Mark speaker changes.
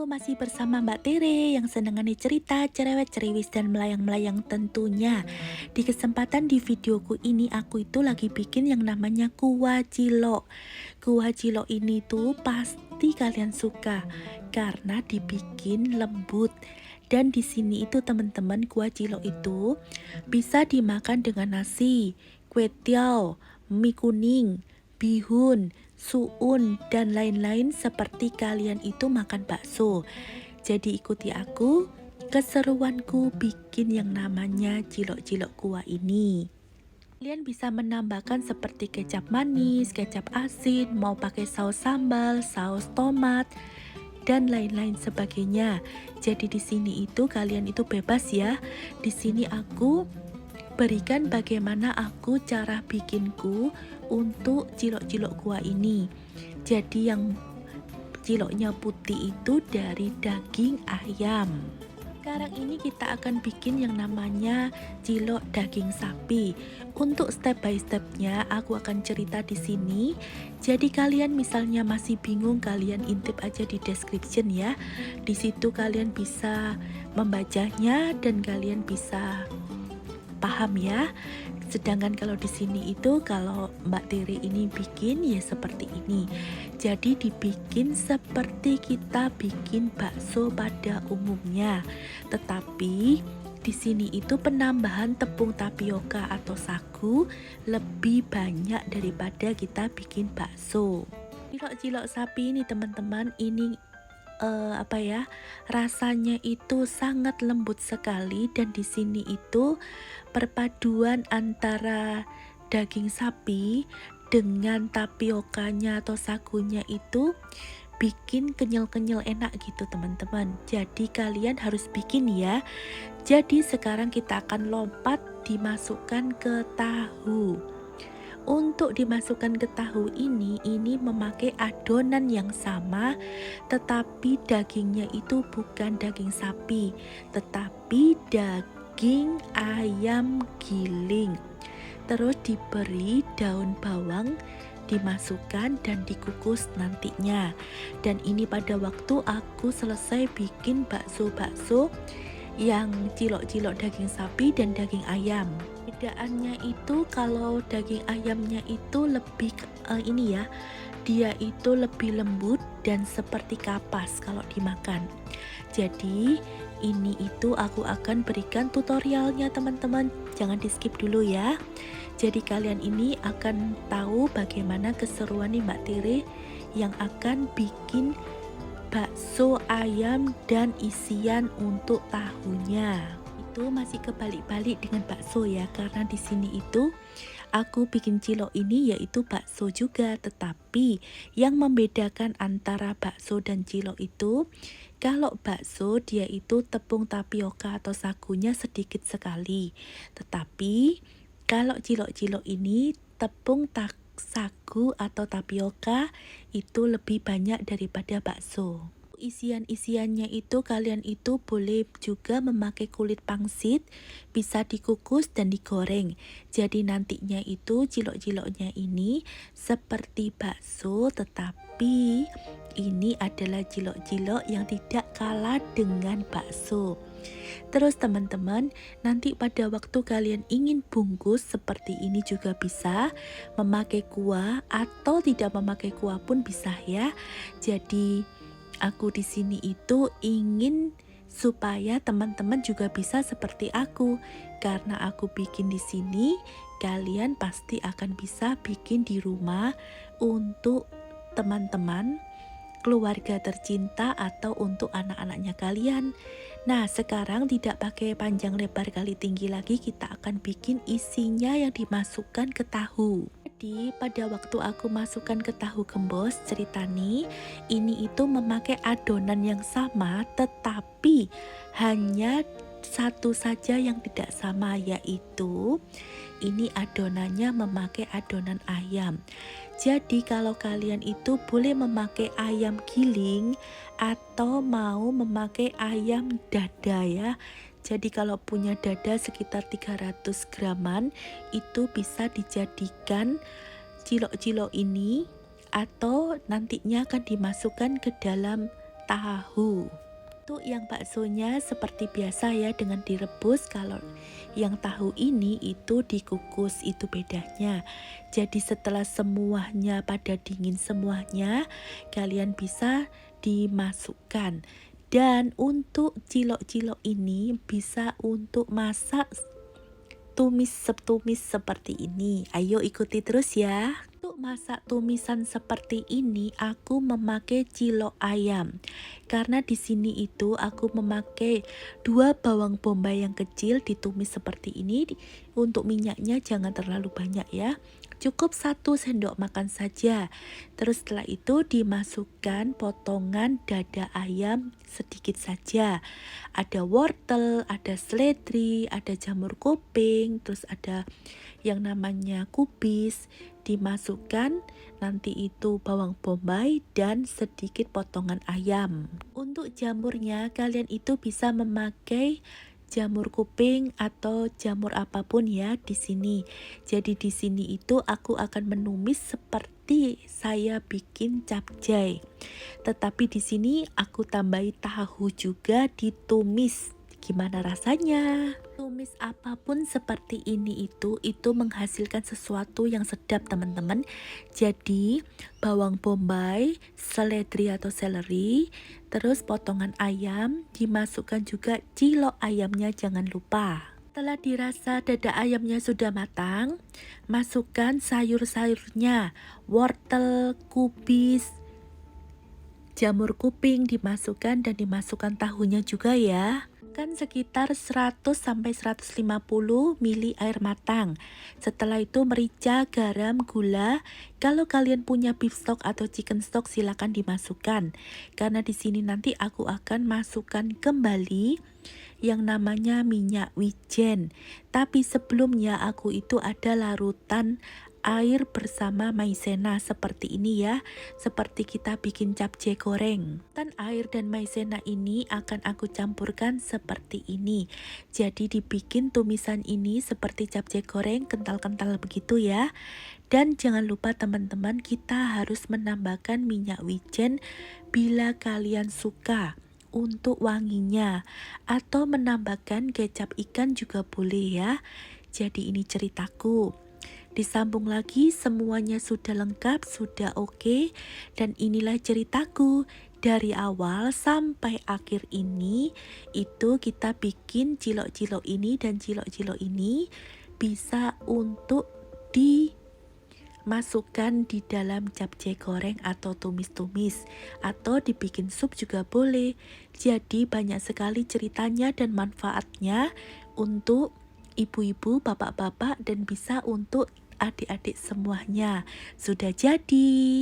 Speaker 1: Masih bersama Mbak Tere yang senengani cerita, cerewet, ceriwis, dan melayang-melayang tentunya. Di kesempatan di videoku ini aku itu lagi bikin yang namanya kuah cilok. Kuah cilok ini tuh pasti kalian suka karena dibikin lembut. Dan di sini itu teman-teman, kuah cilok itu bisa dimakan dengan nasi, kue tiaw, mie kuning, bihun, suun, dan lain-lain seperti kalian itu makan bakso. Jadi ikuti aku, keseruanku bikin yang namanya cilok-cilok kuah ini. Kalian bisa menambahkan seperti kecap manis, kecap asin, mau pakai saus sambal, saus tomat, dan lain-lain sebagainya. Jadi di sini itu kalian itu bebas ya. Di sini aku berikan bagaimana aku cara bikinku untuk cilok-cilok kuah ini. Jadi yang ciloknya putih itu dari daging ayam. Sekarang ini kita akan bikin yang namanya cilok daging sapi. Untuk step by stepnya aku akan cerita di sini. Jadi kalian misalnya masih bingung, kalian intip aja di description ya. Di situ kalian bisa membacanya dan kalian bisa paham ya. Sedangkan kalau di sini itu kalau Mbak Tere ini bikin ya seperti ini. Jadi dibikin seperti kita bikin bakso pada umumnya. Tetapi di sini itu penambahan tepung tapioka atau sagu lebih banyak daripada kita bikin bakso. Cilok-cilok sapi ini teman-teman, ini rasanya itu sangat lembut sekali, dan di sini itu perpaduan antara daging sapi dengan tapiokanya atau sagunya itu bikin kenyal-kenyal enak gitu teman-teman. Jadi kalian harus bikin ya. Jadi sekarang kita akan lompat dimasukkan ke tahu. Untuk dimasukkan ke tahu ini memakai adonan yang sama, tetapi dagingnya itu bukan daging sapi, tetapi daging ayam giling. Terus diberi daun bawang, dimasukkan dan dikukus nantinya. Dan ini pada waktu aku selesai bikin bakso-bakso yang cilok-cilok daging sapi dan daging ayam. Bedaannya itu kalau daging ayamnya itu lebih ini ya, dia itu lebih lembut dan seperti kapas kalau dimakan. Jadi ini itu aku akan berikan tutorialnya teman-teman, jangan di skip dulu ya. Jadi kalian ini akan tahu bagaimana keseruan nih Mbak Tere yang akan bikin bakso ayam dan isian untuk tahunya. Itu masih kebalik-balik dengan bakso ya, karena di sini itu aku bikin cilok ini yaitu bakso juga, tetapi yang membedakan antara bakso dan cilok itu, kalau bakso dia itu tepung tapioka atau sagunya sedikit sekali, tetapi kalau cilok-cilok ini tepung sagu atau tapioka itu lebih banyak daripada bakso. Isian-isiannya itu kalian itu boleh juga memakai kulit pangsit, bisa dikukus dan digoreng. Jadi nantinya itu cilok-ciloknya ini seperti bakso, tetapi ini adalah cilok-cilok yang tidak kalah dengan bakso. Terus teman-teman, nanti pada waktu kalian ingin bungkus seperti ini juga bisa memakai kuah atau tidak memakai kuah pun bisa ya. Jadi aku di sini itu ingin supaya teman-teman juga bisa seperti aku. Karena aku bikin di sini, kalian pasti akan bisa bikin di rumah untuk teman-teman, keluarga tercinta, atau untuk anak-anaknya kalian. Nah, sekarang tidak pakai panjang lebar kali tinggi lagi, kita akan bikin isinya yang dimasukkan ke tahu. Jadi pada waktu aku masukkan ke tahu gembos, cerita nih, ini itu memakai adonan yang sama, tetapi hanya satu saja yang tidak sama, yaitu ini adonannya memakai adonan ayam. Jadi kalau kalian itu boleh memakai ayam giling atau mau memakai ayam dada ya. Jadi kalau punya dada sekitar 300 graman itu bisa dijadikan cilok-cilok ini, atau nantinya akan dimasukkan ke dalam tahu. Untuk yang baksonya seperti biasa ya dengan direbus, kalau yang tahu ini itu dikukus, itu bedanya. Jadi setelah semuanya pada dingin semuanya, kalian bisa dimasukkan. Dan untuk cilok-cilok ini bisa untuk masak tumis seperti ini. Ayo ikuti terus ya. Untuk masak tumisan seperti ini aku memakai cilok ayam. Karena di sini itu aku memakai 2 bawang bombay yang kecil ditumis seperti ini. Untuk minyaknya jangan terlalu banyak ya. Cukup 1 sendok makan saja. Terus setelah itu dimasukkan potongan dada ayam sedikit saja. Ada wortel, ada seledri, ada jamur kuping, terus ada yang namanya kubis. Dimasukkan nanti itu bawang bombay dan sedikit potongan ayam. Untuk jamurnya kalian itu bisa memakai jamur kuping atau jamur apapun ya di sini. Jadi di sini itu aku akan menumis seperti saya bikin capcay. Tetapi di sini aku tambahi tahu juga ditumis. Gimana rasanya? Tumis apapun seperti ini itu menghasilkan sesuatu yang sedap teman-teman. Jadi bawang bombay, seledri atau seleri, terus potongan ayam, dimasukkan juga cilok ayamnya jangan lupa. Setelah dirasa dada ayamnya sudah matang, masukkan sayur-sayurnya, wortel, kubis, jamur kuping dimasukkan dan dimasukkan tahunya juga ya. Kan sekitar 100-150 ml air matang. Setelah itu merica, garam, gula. Kalau kalian punya beef stock atau chicken stock silakan dimasukkan. Karena di sini nanti aku akan masukkan kembali yang namanya minyak wijen. Tapi sebelumnya aku itu ada larutan air bersama maizena seperti ini ya, seperti kita bikin capcay goreng. Dan air dan maizena ini akan aku campurkan seperti ini. Jadi dibikin tumisan ini seperti capcay goreng kental-kental begitu ya. Dan jangan lupa teman-teman, kita harus menambahkan minyak wijen bila kalian suka untuk wanginya, atau menambahkan kecap ikan juga boleh ya. Jadi ini ceritaku. Disambung lagi, semuanya sudah lengkap, sudah oke. Dan inilah ceritaku dari awal sampai akhir ini. Itu kita bikin cilok-cilok ini, dan cilok-cilok ini bisa untuk dimasukkan di dalam capcay goreng atau tumis-tumis, atau dibikin sup juga boleh. Jadi banyak sekali ceritanya dan manfaatnya untuk ibu-ibu, bapak-bapak, dan bisa untuk adik-adik semuanya. Sudah jadi.